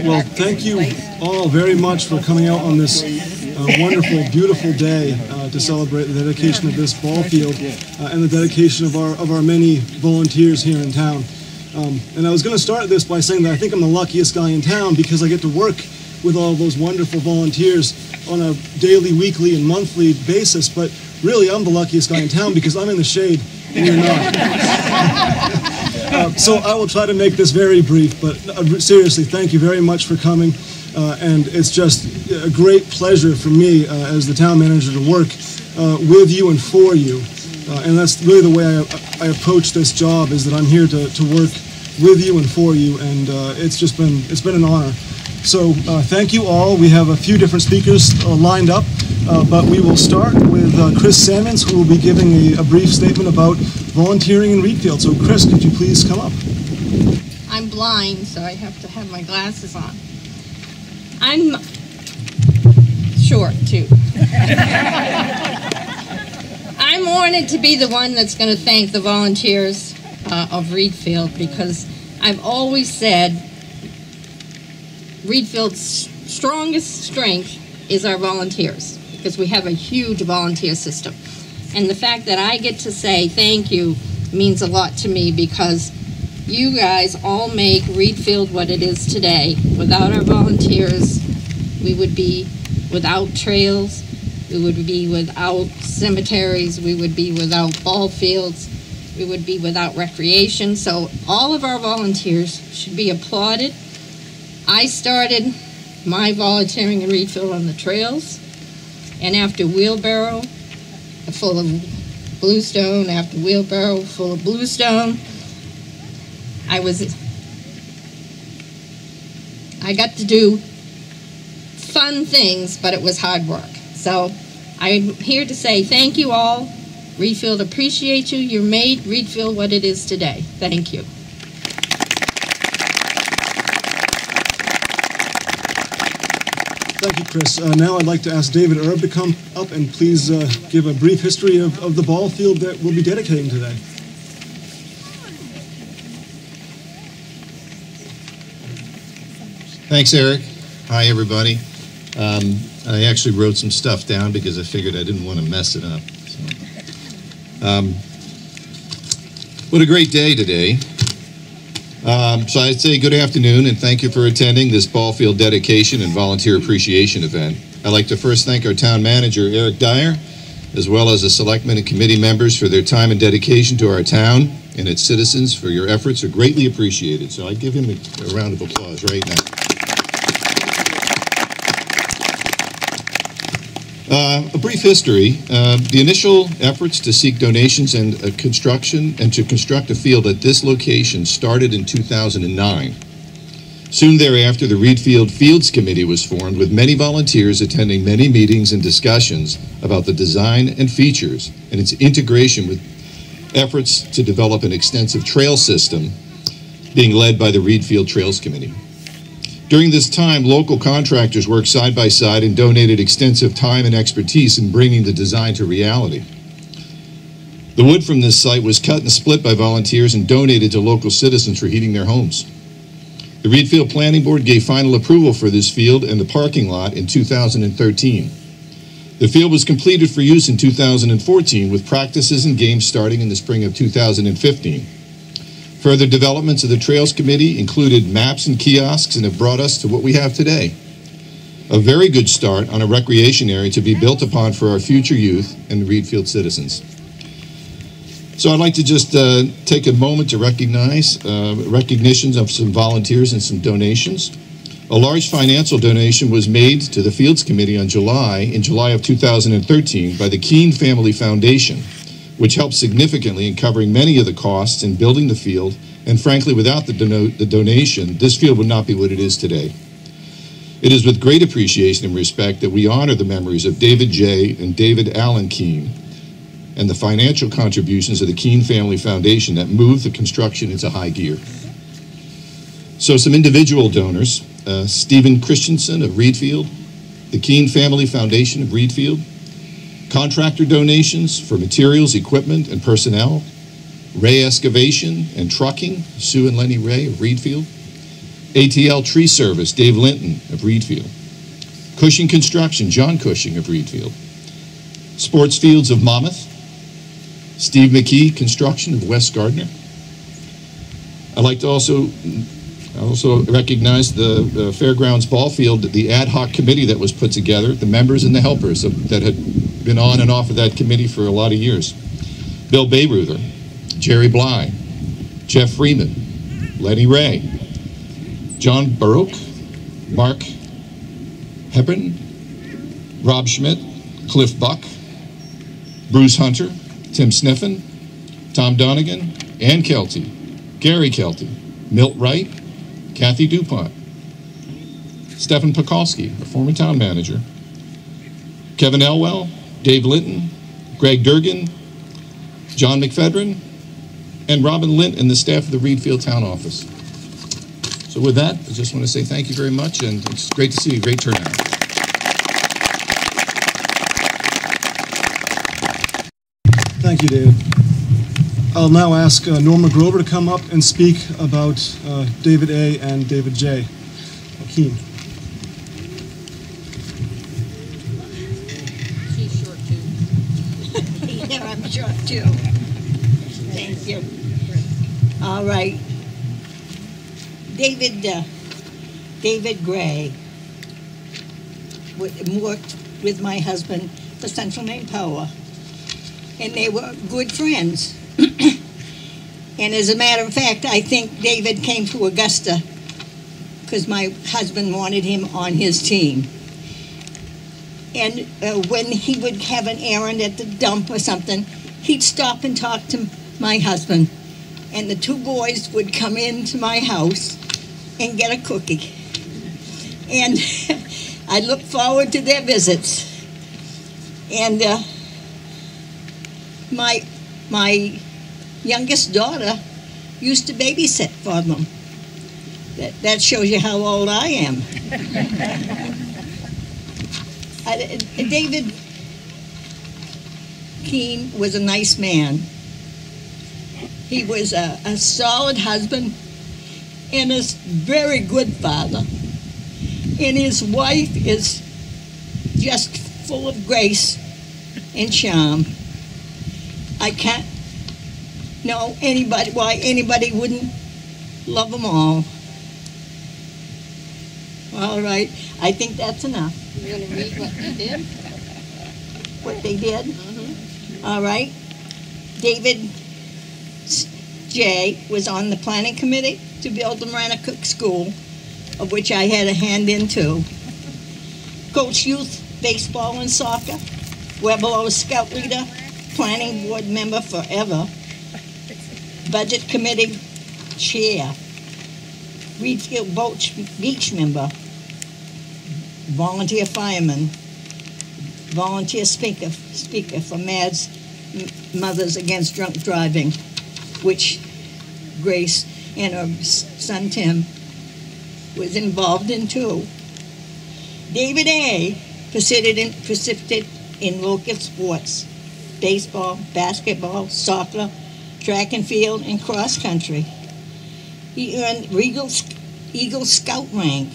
Well, thank you all very much for coming out on this wonderful, beautiful day to celebrate the dedication of this ball field and the dedication of our many volunteers here in town. And I was going to start this by saying that I think I'm the luckiest guy in town because I get to work with all those wonderful volunteers on a daily, weekly, and monthly basis. But really, I'm the luckiest guy in town because I'm in the shade and you're not. So I will try to make this very brief, but seriously, thank you very much for coming. And it's just a great pleasure for me as the town manager to work with you and for you. And that's really the way I approach this job, is that I'm here to work with you and for you, and it's been an honor. So thank you all. We have a few different speakers lined up, but we will start with Chris Sammons, who will be giving a brief statement about volunteering in Readfield. So Chris, could you please come up? I'm blind, so I have to have my glasses on. I'm short, too. I'm honored to be the one that's going to thank the volunteers of Readfield, because I've always said Readfield's strongest strength is our volunteers, because we have a huge volunteer system. And the fact that I get to say thank you means a lot to me, because you guys all make Readfield what it is today. Without our volunteers, we would be without trails, we would be without cemeteries, we would be without ball fields, we would be without recreation. So all of our volunteers should be applauded. I started my volunteering in Readfield on the trails, and after wheelbarrow full of bluestone, after wheelbarrow full of bluestone, I got to do fun things, but it was hard work. So I'm here to say thank you all. Readfield appreciates you. You made Readfield what it is today. Thank you. Thank you, Chris. Now I'd like to ask David Erb to come up and please give a brief history of the ball field that we'll be dedicating today. Thanks, Eric. Hi, everybody. I actually wrote some stuff down because I figured I didn't want to mess it up. So, what a great day today. So I'd say good afternoon and thank you for attending this ball field dedication and volunteer appreciation event. I'd like to first thank our town manager, Eric Dyer, as well as the selectmen and committee members for their time and dedication to our town and its citizens. For your efforts are greatly appreciated. So I'd give him a round of applause right now. A brief history. The initial efforts to seek donations and to construct a field at this location started in 2009. Soon thereafter, the Readfield Fields Committee was formed, with many volunteers attending many meetings and discussions about the design and features and its integration with efforts to develop an extensive trail system being led by the Readfield Trails Committee. During this time, local contractors worked side by side and donated extensive time and expertise in bringing the design to reality. The wood from this site was cut and split by volunteers and donated to local citizens for heating their homes. The Readfield Planning Board gave final approval for this field and the parking lot in 2013. The field was completed for use in 2014, with practices and games starting in the spring of 2015. Further developments of the Trails Committee included maps and kiosks and have brought us to what we have today. A very good start on a recreation area to be built upon for our future youth and the Readfield citizens. So I'd like to just take a moment to recognize recognitions of some volunteers and some donations. A large financial donation was made to the Fields Committee in July of 2013 by the Keene Family Foundation, which helped significantly in covering many of the costs in building the field, and frankly, without the donation, this field would not be what it is today. It is with great appreciation and respect that we honor the memories of David J. and David Allen Keene and the financial contributions of the Keene Family Foundation that moved the construction into high gear. So some individual donors, Stephen Christensen of Readfield, the Keene Family Foundation of Readfield, contractor donations for materials, equipment, and personnel, Ray Excavation and Trucking, Sue and Lenny Ray of Readfield, ATL Tree Service, Dave Linton of Readfield. Cushing Construction, John Cushing of Readfield. Sports Fields of Monmouth, Steve McKee Construction of West Gardner. I'd like to also recognize the Fairgrounds Ball Field, the ad hoc committee that was put together, the members and the helpers that had been on and off of that committee for a lot of years. Bill Bayruther, Jerry Bly, Jeff Freeman, Lenny Ray, John Baruch, Mark Hebron, Rob Schmidt, Cliff Buck, Bruce Hunter, Tim Sniffen, Tom Donegan, Ann Kelty, Gary Kelty, Milt Wright, Kathy DuPont, Stephen Pekolsky, a former town manager, Kevin Elwell, Dave Linton, Greg Durgan, John McFedrin, and Robin Lint and the staff of the Readfield Town Office. So with that, I just want to say thank you very much, and it's great to see you. Great turnout. Thank you, David. I'll now ask Norma Grover to come up and speak about David A. and David J. Keene. She's short too. Yeah, I'm short too. Thank you. All right. David Gray worked with my husband for Central Maine Power, and they were good friends. And as a matter of fact, I think David came to Augusta because my husband wanted him on his team. And when he would have an errand at the dump or something, he'd stop and talk to my husband. And the two boys would come into my house and get a cookie. And I look forward to their visits. And my youngest daughter used to babysit for them. That shows you how old I am. David Keene was a nice man. He was a solid husband and a very good father. And his wife is just full of grace and charm. I can't know why anybody wouldn't love them all. All right, I think that's enough. You're going to read what they did? What they did? Mm-hmm. All right. David J. was on the planning committee to build the Marana Cook School, of which I had a hand in too. Coached youth baseball and soccer. Webelow Scout leader, planning board member forever. Budget committee chair. Readfield beach member. Volunteer fireman. Volunteer speaker for MADS, Mothers Against Drunk Driving, which Grace and her son Tim was involved in too. David A. participated in local sports, baseball, basketball, soccer, track and field, and cross country. He earned Eagle Scout rank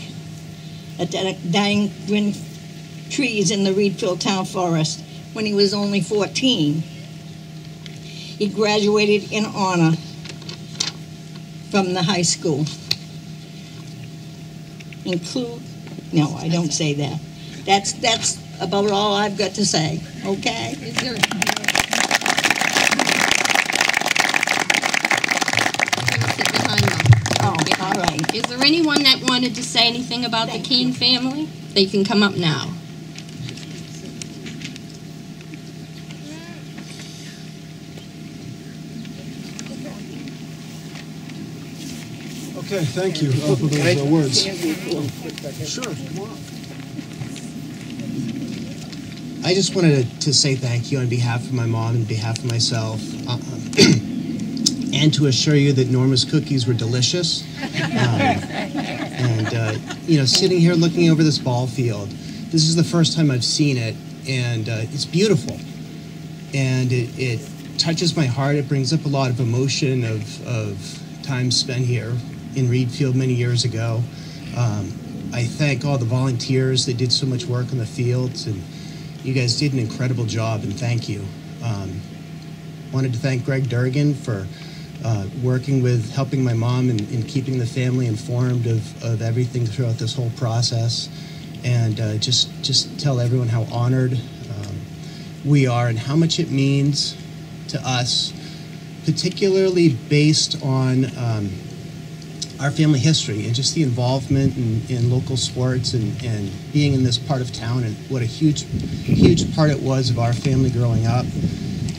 at dying trees in the Readfield Town Forest when he was only 14. He graduated in honor from the high school. No, I don't say that. That's about all I've got to say, okay? Is there... Sit behind them. Oh, all right. Is there anyone that wanted to say anything about the Keene family? They can come up now. Okay, thank you for those words. Sure, come on. I just wanted to say thank you on behalf of my mom and behalf of myself, and to assure you that Norma's cookies were delicious. Sitting here looking over this ball field, this is the first time I've seen it, and it's beautiful. And it touches my heart. It brings up a lot of emotion of time spent here in Readfield many years ago. I thank all the volunteers that did so much work in the fields, and you guys did an incredible job, and thank you. Wanted to thank Greg Durgan for working with helping my mom and keeping the family informed of everything throughout this whole process, and just tell everyone how honored we are and how much it means to us, particularly based on our family history and just the involvement in local sports and being in this part of town, and what a huge part it was of our family growing up.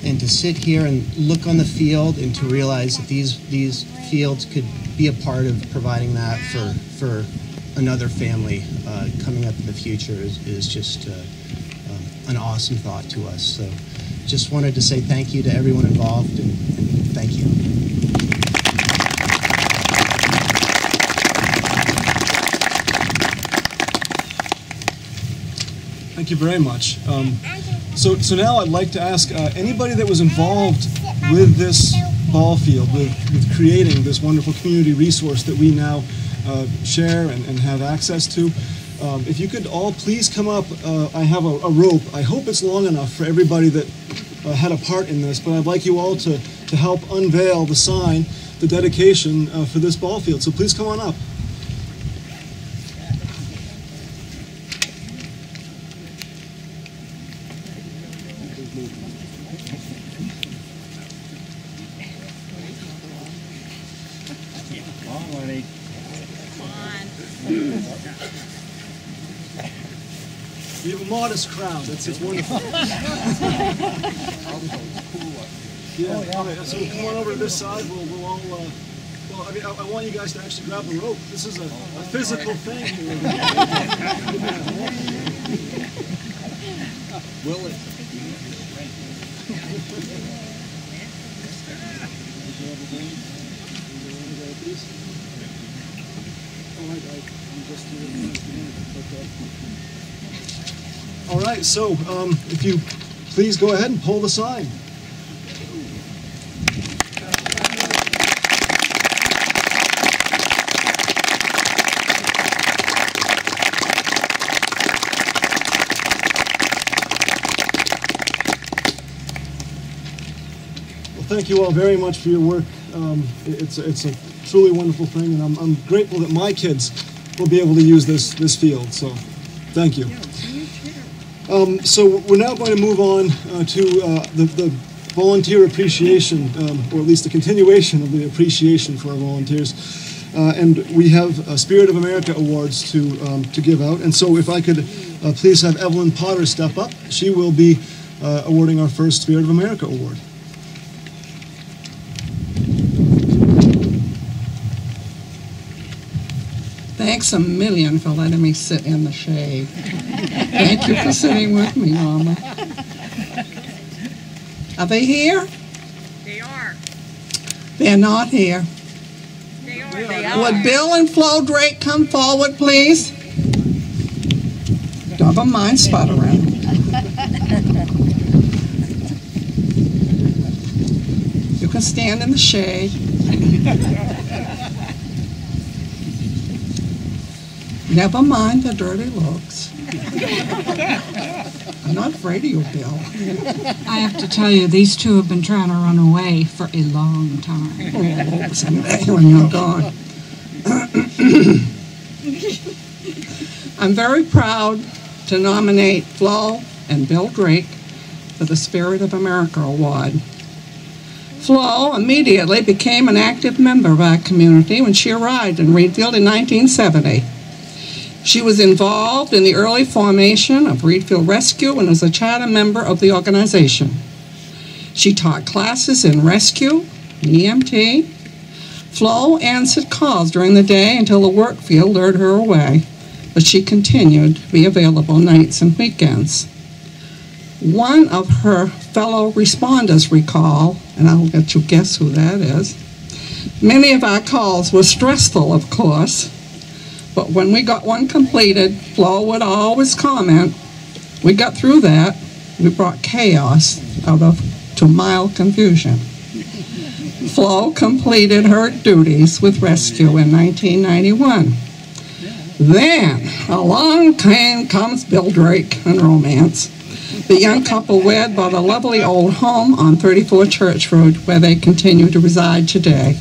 And to sit here and look on the field and to realize that these fields could be a part of providing that for another family coming up in the future is just an awesome thought to us. So just wanted to say thank you to everyone involved, and thank you. Thank you very much. So now I'd like to ask anybody that was involved with this ball field, with creating this wonderful community resource that we now share and have access to, if you could all please come up. I have a rope. I hope it's long enough for everybody that had a part in this, but I'd like you all to help unveil the sign, the dedication for this ball field. So please come on up. We have a modest crowd. It's wonderful. Yeah. All right. So come on over to this side. We'll all. Well, I mean, I want you guys to actually grab the rope. This is a physical thing here. Will it? All right, so if you please go ahead and pull the sign. Well, thank you all very much for your work. It's a truly wonderful thing, and I'm grateful that my kids will be able to use this field. So, thank you. So we're now going to move on to the volunteer appreciation, or at least the continuation of the appreciation for our volunteers. And we have Spirit of America awards to give out. And so if I could please have Evelyn Potter step up. She will be awarding our first Spirit of America award. Thanks a million for letting me sit in the shade. Thank you for sitting with me, Mama. Are they here? They are. They're not here. They are. They are. Would Bill and Flo Drake come forward, please? Never mind sputtering. You can stand in the shade. Never mind the dirty looks. I'm not afraid of you, Bill. I have to tell you, these two have been trying to run away for a long time. Oh, someday when you're gone. I'm very proud to nominate Flo and Bill Drake for the Spirit of America Award. Flo immediately became an active member of our community when she arrived in Readfield in 1970. She was involved in the early formation of Readfield Rescue and was a charter member of the organization. She taught classes in rescue and EMT. Flo answered calls during the day until the work field lured her away, but she continued to be available nights and weekends. One of her fellow responders recall, and I'll let you guess who that is, many of our calls were stressful, of course, but when we got one completed, Flo would always comment, "We got through that. We brought chaos out of to mild confusion." Flo completed her duties with rescue in 1991. Then, along comes Bill Drake and romance. The young couple wed bought a lovely old home on 34 Church Road, where they continue to reside today.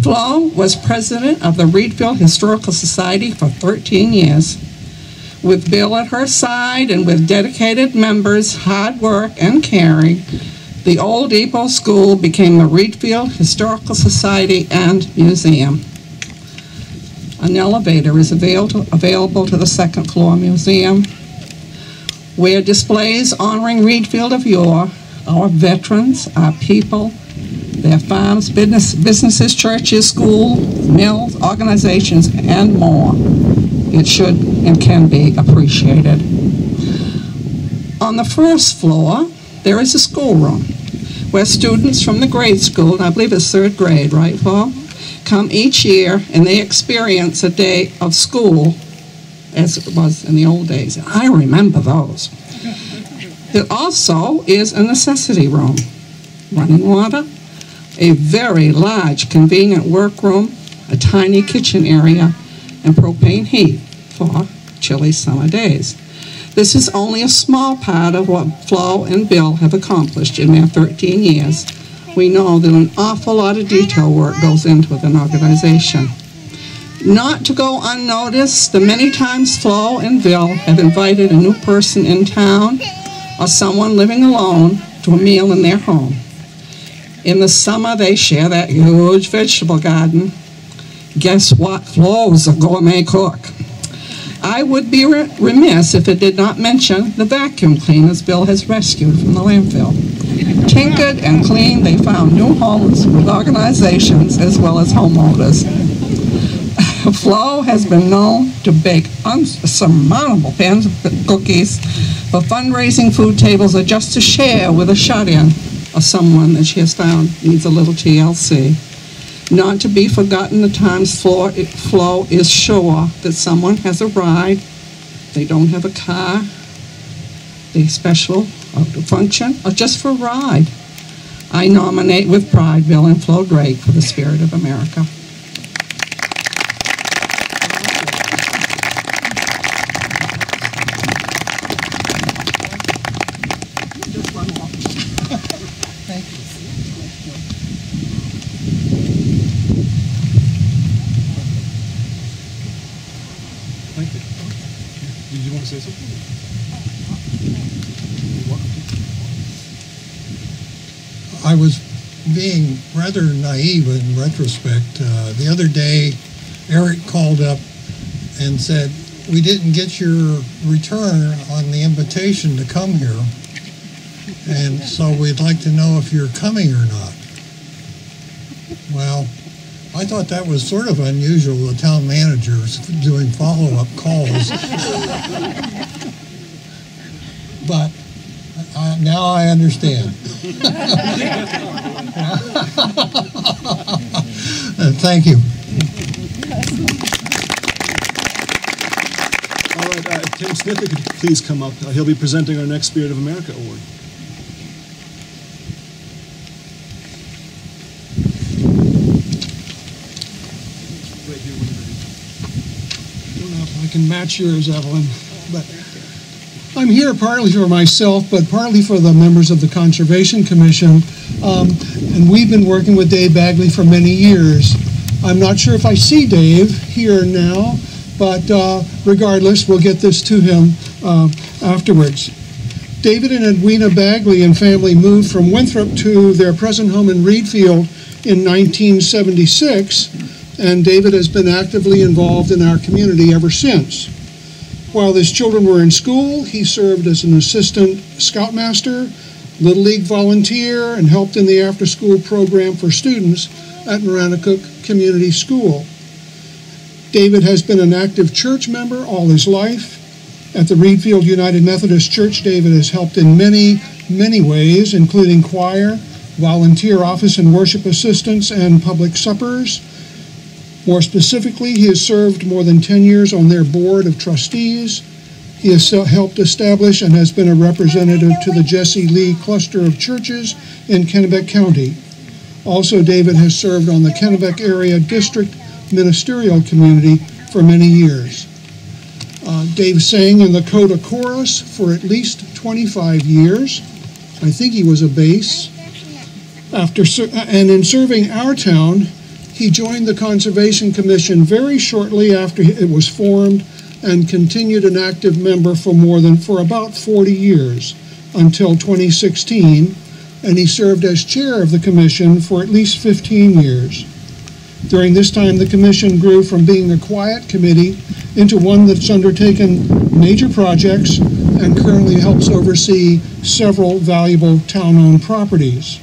Flo was president of the Readfield Historical Society for 13 years. With Bill at her side and with dedicated members, hard work, and caring, the old depot school became the Readfield Historical Society and Museum. An elevator is available to the second floor museum, where displays honoring Readfield of yore, our veterans, our people, their farms, businesses, churches, schools, mills, organizations, and more. It should and can be appreciated. On the first floor, there is a schoolroom where students from the grade school, and I believe it's third grade, right, Flo? Come each year and they experience a day of school as it was in the old days. I remember those. There also is a necessity room, running water, a very large convenient workroom, a tiny kitchen area, and propane heat for chilly summer days. This is only a small part of what Flo and Bill have accomplished in their 13 years. We know that an awful lot of detail work goes into an organization. Not to go unnoticed, the many times Flo and Bill have invited a new person in town or someone living alone to a meal in their home. In the summer, they share that huge vegetable garden. Guess what? Flo's a gourmet cook. I would be remiss if it did not mention the vacuum cleaners Bill has rescued from the landfill. Tinkered and cleaned, they found new homes with organizations as well as homeowners. Flo has been known to bake unsurmountable pans of cookies for fundraising food tables or just to share with a shut-in or someone that she has found needs a little TLC. Not to be forgotten, the times Flo is sure that someone has a ride, they don't have a car, they special function, or just for a ride. I nominate with pride Bill and Flo Drake for the Spirit of America. I was being rather naive in retrospect. The other day, Eric called up and said, "We didn't get your return on the invitation to come here, and so we'd like to know if you're coming or not." Well, I thought that was sort of unusual, the town managers doing follow-up calls. But now I understand. Thank you. All right, Tim Smith, if you could please come up. He'll be presenting our next Spirit of America Award. I don't know if I can match yours, Evelyn, but I'm here partly for myself, but partly for the members of the Conservation Commission. And we've been working with Dave Bagley for many years. I'm not sure if I see Dave here now, but regardless, we'll get this to him afterwards. David and Edwina Bagley and family moved from Winthrop to their present home in Readfield in 1976, and David has been actively involved in our community ever since. While his children were in school, he served as an assistant scoutmaster, Little League volunteer, and helped in the after-school program for students at Maranacook Community School. David has been an active church member all his life. At the Readfield United Methodist Church, David has helped in many, many ways, including choir, volunteer office and worship assistants, and public suppers. More specifically, he has served more than 10 years on their board of trustees. He has helped establish and has been a representative to the Jesse Lee cluster of churches in Kennebec County. Also, David has served on the Kennebec Area District Ministerial Community for many years. Dave sang in the Coda Chorus for at least 25 years. I think he was a bass. And in serving our town, he joined the Conservation Commission very shortly after it was formed and continued an active member for about 40 years until 2016, and he served as chair of the commission for at least 15 years. During this time, the commission grew from being a quiet committee into one that's undertaken major projects and currently helps oversee several valuable town-owned properties.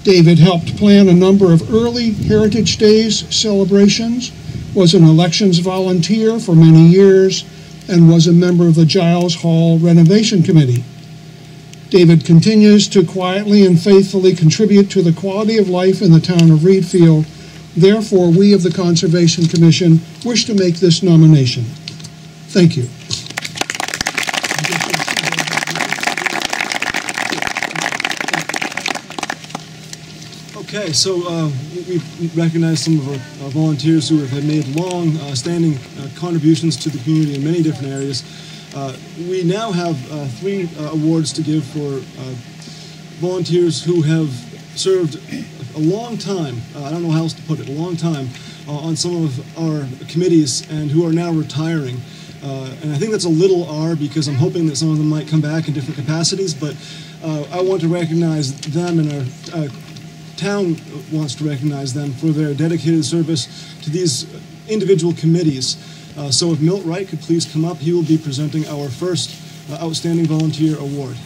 David helped plan a number of early Heritage Days celebrations, was an elections volunteer for many years, and was a member of the Giles Hall Renovation Committee. David continues to quietly and faithfully contribute to the quality of life in the town of Readfield. Therefore, we of the Conservation Commission wish to make this nomination. Thank you. Okay, so we recognize some of our volunteers who have made long-standing contributions to the community in many different areas. We now have 3 awards to give for volunteers who have served a long time, I don't know how else to put it, a long time, on some of our committees and who are now retiring. And I think that's a little R because I'm hoping that some of them might come back in different capacities, but I want to recognize them, and our town wants to recognize them for their dedicated service to these individual committees. So if Milt Wright could please come up, he will be presenting our first Outstanding Volunteer Award.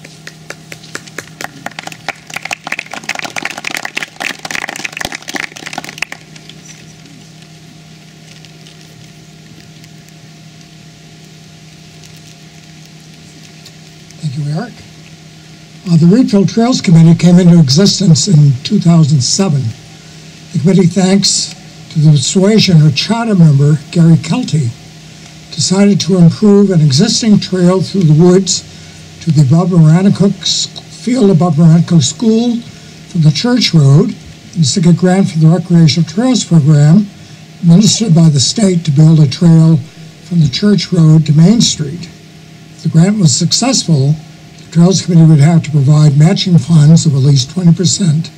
Thank you, Eric. The Readfield Trails Committee came into existence in 2007. The committee, thanks to the persuasion of charter member Gary Kelty, decided to improve an existing trail through the woods to the field above Maranicook School from the Church Road and seek a grant for the Recreational Trails Program administered by the state to build a trail from the Church Road to Main Street. If the grant was successful, the Trails Committee would have to provide matching funds of at least 20%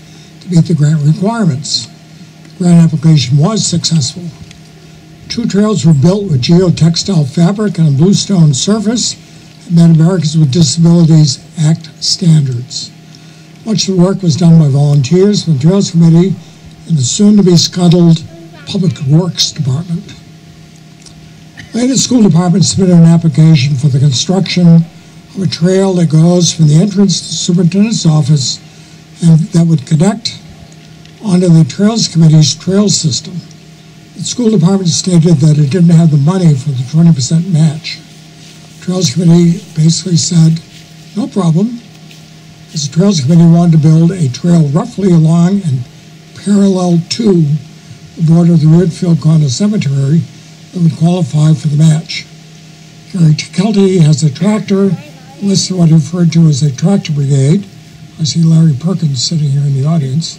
to meet the grant requirements. The grant application was successful. 2 trails were built with geotextile fabric and a bluestone surface and met Americans with Disabilities Act standards. Much of the work was done by volunteers from the Trails Committee and the soon-to-be scuttled Public Works Department. Later, the school department submitted an application for the construction of a trail that goes from the entrance to the superintendent's office and that would connect onto the Trails Committee's trail system. The school department stated that it didn't have the money for the 20% match. The Trails Committee basically said, no problem, as the Trails Committee wanted to build a trail roughly along and parallel to the border of the Readfield Condo Cemetery that would qualify for the match. Gary Kelty has a tractor, listed what he referred to as a tractor brigade. I see Larry Perkins sitting here in the audience,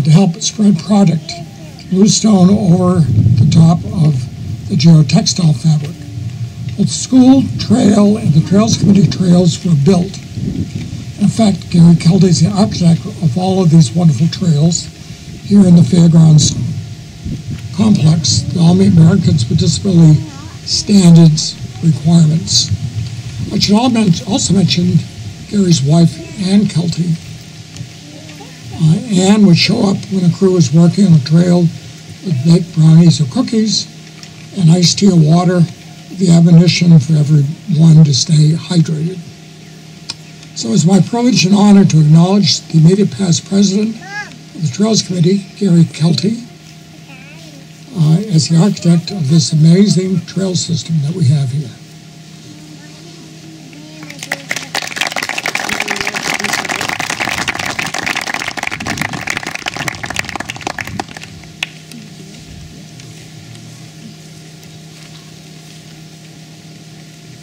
to help spread product, bluestone over the top of the geotextile fabric. Both the school trail and the Trails Committee trails were built. In fact, Gary Kelty is the architect of all of these wonderful trails here in the Fairgrounds complex. They all meet Americans with Disability Standards requirements. I should also mention Gary's wife, Ann Kelty. Ann would show up when a crew was working on a trail with baked brownies or cookies and iced tea or water, with the admonition for everyone to stay hydrated. So it's my privilege and honor to acknowledge the immediate past president of the Trails Committee, Gary Kelty, as the architect of this amazing trail system that we have here.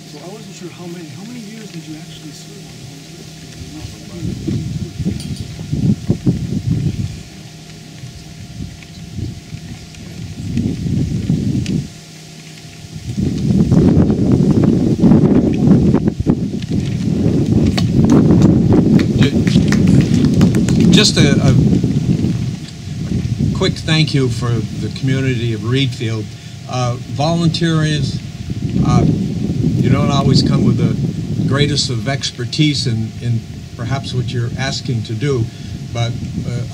So I wasn't sure how many years did you actually serve on the whole just a quick thank you for the community of Readfield. Volunteers, you don't always come with the greatest of expertise in perhaps what you're asking to do, but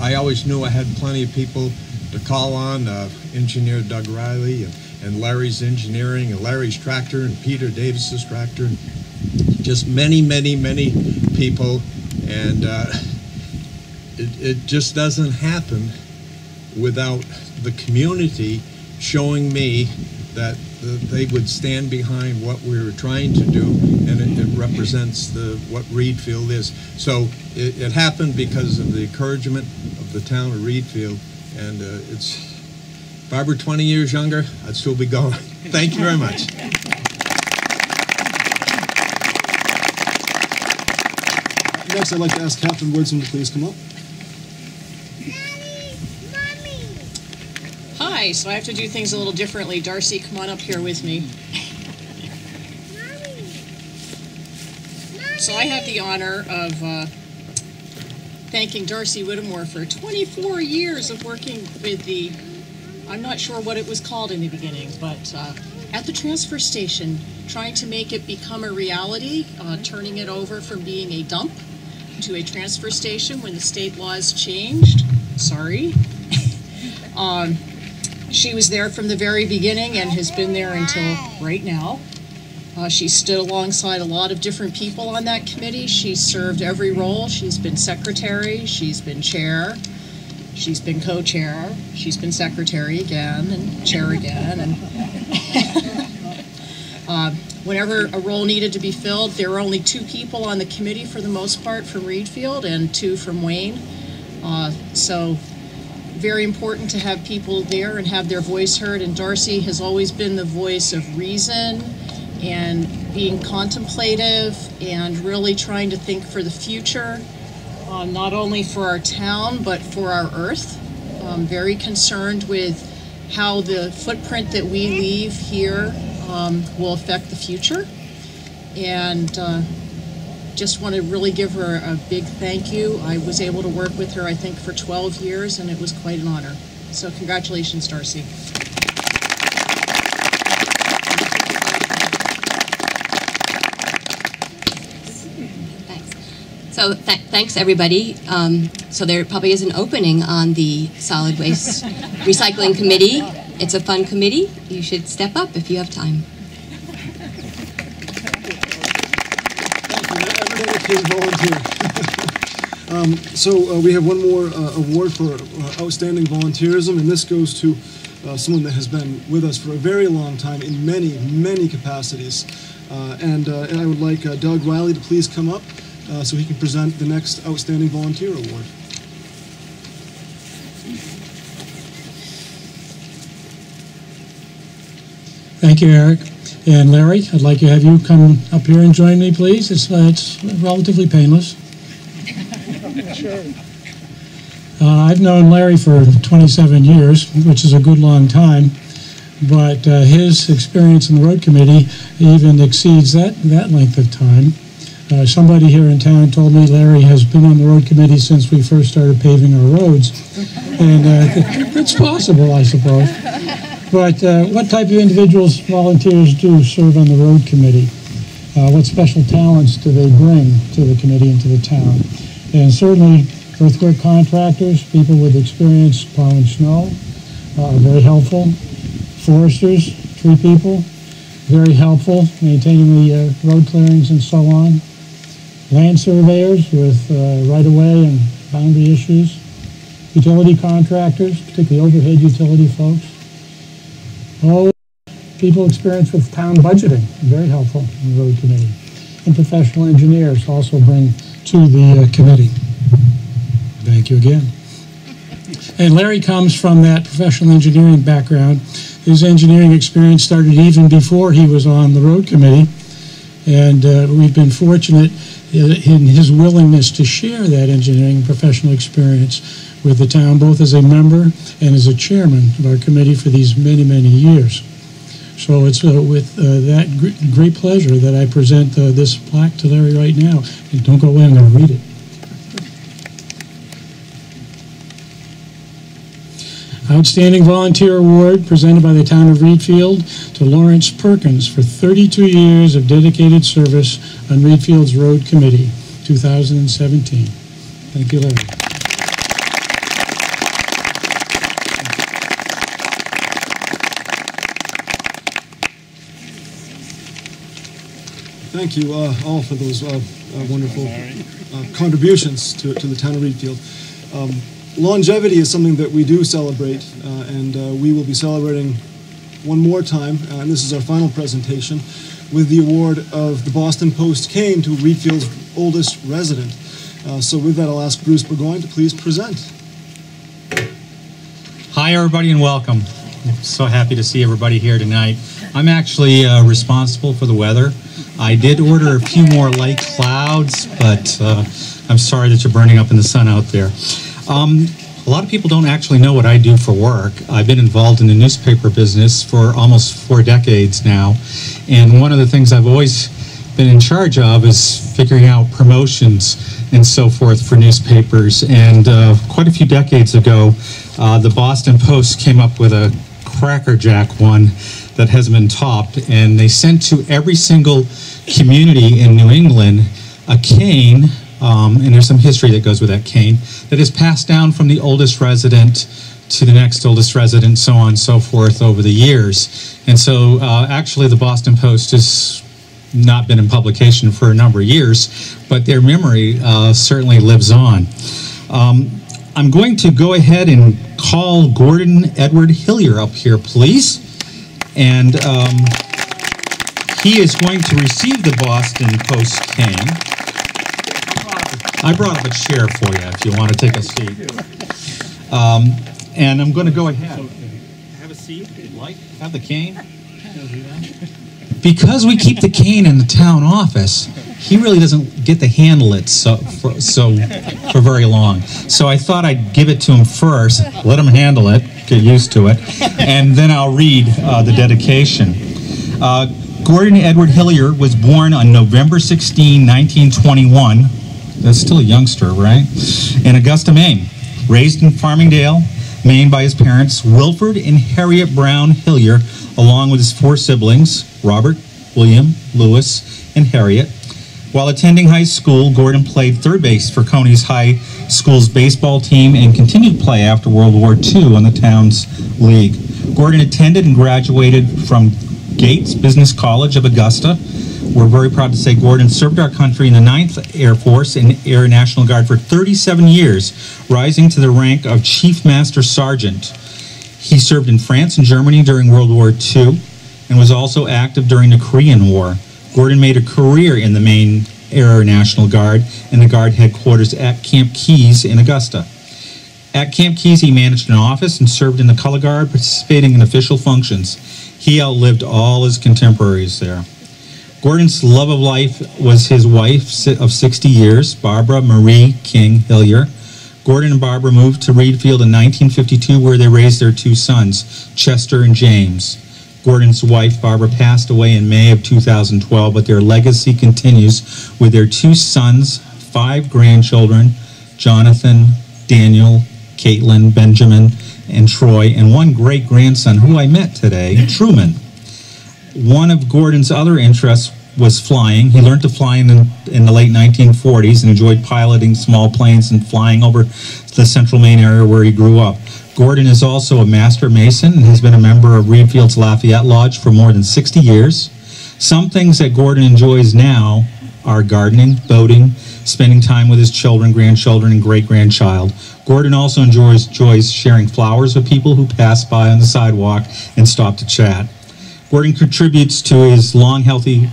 I always knew I had plenty of people to call on, engineer Doug Riley and Larry's engineering and Larry's tractor and Peter Davis's tractor, and just many, many, many people, and it just doesn't happen without the community showing me that they would stand behind what we were trying to do, and it represents what Readfield is. So it happened because of the encouragement of the town of Readfield, and if I were 20 years younger, I'd still be going. Thank you very much. Next, I'd like to ask Captain Woodson to please come up. Hi, so I have to do things a little differently. Darcy, come on up here with me. So I have the honor of thanking Darcy Whittemore for 24 years of working with the, I'm not sure what it was called in the beginning, but at the transfer station, trying to make it become a reality, turning it over from being a dump to a transfer station when the state laws changed. Sorry. She was there from the very beginning and has been there until right now. She stood alongside a lot of different people on that committee. She served every role. She's been secretary, she's been chair, she's been co-chair, she's been secretary again, and chair again. And whenever a role needed to be filled, there were only 2 people on the committee for the most part from Readfield and 2 from Wayne. So very important to have people there and have their voice heard, and Darcy has always been the voice of reason and being contemplative and really trying to think for the future, not only for our town but for our earth. Very concerned with how the footprint that we leave here will affect the future, and just want to really give her a big thank you. I was able to work with her, I think, for 12 years, and it was quite an honor. So congratulations, Darcy. Thanks. So thanks, everybody. So there probably is an opening on the Solid Waste Recycling Committee. It's a fun committee. You should step up if you have time. Volunteer. So we have one more award for outstanding volunteerism, and this goes to someone that has been with us for a very long time in many, many capacities. And I would like Doug Riley to please come up so he can present the next Outstanding Volunteer Award. Thank you, Eric. And Larry, I'd like to have you come up here and join me, please. It's relatively painless. Sure. I've known Larry for 27 years, which is a good long time, but his experience in the road committee even exceeds that length of time. Somebody here in town told me Larry has been on the road committee since we first started paving our roads, and it's possible, I suppose. But what type of individuals, volunteers, do serve on the road committee? What special talents do they bring to the committee and to the town? And certainly earthwork contractors, people with experience plowing snow, very helpful. Foresters, tree people, very helpful, maintaining the road clearings and so on. Land surveyors with right-of-way and boundary issues. Utility contractors, particularly overhead utility folks. All people experienced with town budgeting, very helpful in the road committee. And professional engineers also bring to the committee. Thank you again. And Larry comes from that professional engineering background. His engineering experience started even before he was on the road committee. And we've been fortunate in his willingness to share that engineering and professional experience with the town, both as a member and as a chairman of our committee for these many, many years. So it's with that great pleasure that I present this plaque to Larry right now. And don't go away, I'm going to read it. Outstanding Volunteer Award presented by the town of Readfield to Lawrence Perkins for 32 years of dedicated service on Readfield's Road Committee, 2017. Thank you, Larry. Thank you all for those wonderful contributions to the town of Readfield. Longevity is something that we do celebrate, and we will be celebrating one more time, and this is our final presentation, with the award of the Boston Post cane to Readfield's oldest resident. So with that, I'll ask Bruce Burgoyne to please present. Hi, everybody, and welcome. I'm so happy to see everybody here tonight. I'm actually responsible for the weather. I did order a few more light clouds, but I'm sorry that you're burning up in the sun out there. A lot of people don't actually know what I do for work. I've been involved in the newspaper business for almost 4 decades now, and one of the things I've always been in charge of is figuring out promotions and so forth for newspapers. And quite a few decades ago, the Boston Post came up with a crackerjack one that hasn't been topped, and they sent to every single community in New England a cane, and there's some history that goes with that cane, that is passed down from the oldest resident to the next oldest resident, so on and so forth over the years. And so actually the Boston Post has not been in publication for a number of years, but their memory certainly lives on. I'm going to go ahead and call Gordon Edward Hillier up here, please. And he is going to receive the Boston Post cane. I brought up a chair for you if you want to take a seat. And I'm going to go ahead. Have a seat if you'd like. Have the cane. Because we keep the cane in the town office, he really doesn't get to handle it for very long. So I thought I'd give it to him first, let him handle it, get used to it, and then I'll read the dedication. Gordon Edward Hillier was born on November 16, 1921. That's still a youngster, right? In Augusta, Maine. Raised in Farmingdale, Maine by his parents, Wilford and Harriet Brown Hillier, along with his 4 siblings, Robert, William, Lewis, and Harriet. While attending high school, Gordon played third base for Coney's High School's baseball team and continued to play after World War II on the town's league. Gordon attended and graduated from Gates Business College of Augusta. We're very proud to say Gordon served our country in the 9th Air Force and Air National Guard for 37 years, rising to the rank of Chief Master Sergeant. He served in France and Germany during World War II and was also active during the Korean War. Gordon made a career in the Maine Air National Guard and the Guard headquarters at Camp Keys in Augusta. At Camp Keys, he managed an office and served in the color guard, participating in official functions. He outlived all his contemporaries there. Gordon's love of life was his wife of 60 years, Barbara Marie King Hillier. Gordon and Barbara moved to Readfield in 1952, where they raised their 2 sons, Chester and James. Gordon's wife, Barbara, passed away in May of 2012, but their legacy continues with their 2 sons, 5 grandchildren, Jonathan, Daniel, Caitlin, Benjamin, and Troy, and 1 great-grandson who I met today, Truman. One of Gordon's other interests was flying. He learned to fly in the late 1940s and enjoyed piloting small planes and flying over the central Maine area where he grew up. Gordon is also a master mason and has been a member of Readfield's Lafayette Lodge for more than 60 years. Some things that Gordon enjoys now are gardening, boating, spending time with his children, grandchildren, and great-grandchild. Gordon also enjoys sharing flowers with people who pass by on the sidewalk and stop to chat. Gordon contributes to his long, healthy,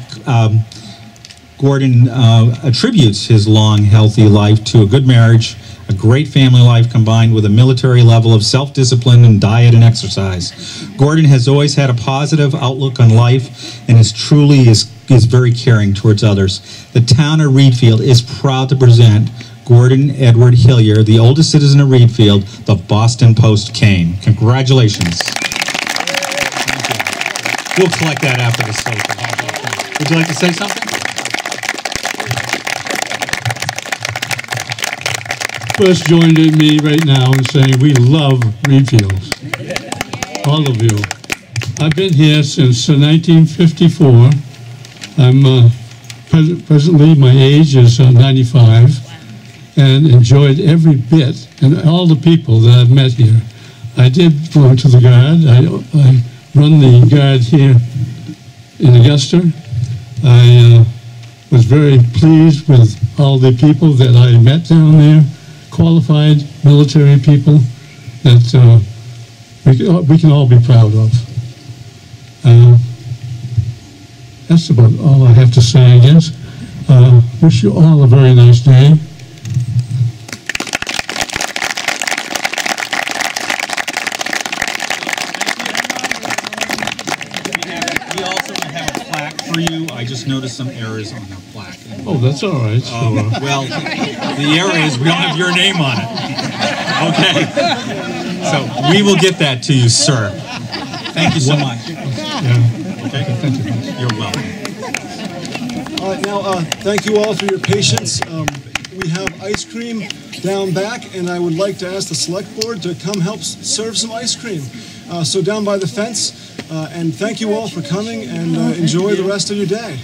attributes his long, healthy life to a good marriage, a great family life combined with a military level of self-discipline and diet and exercise. Gordon has always had a positive outlook on life and is very caring towards others. The town of Readfield is proud to present Gordon Edward Hillier, the oldest citizen of Readfield, the Boston Post cane. Congratulations. We'll collect that after the social. Would you like to say something? First joined in me right now in saying we love Readfield. all of you. I've been here since 1954. I'm presently, my age is 95, and enjoyed every bit and all the people that I've met here. I did belong to the Guard. I run the Guard here in Augusta. I was very pleased with all the people that I met down there, qualified military people that we can all be proud of. That's about all I have to say, I guess. Wish you all a very nice day. We also have a plaque for you. I just noticed some errors on the plaque. Oh, that's all right. Well, the error is we don't have your name on it. Okay. So we will get that to you, sir. Thank you so much. Yeah. Okay. Thank you. You're welcome. All right, now, thank you all for your patience. We have ice cream down back, and I would like to ask the select board to come help serve some ice cream. So down by the fence, and thank you all for coming, and enjoy the rest of your day.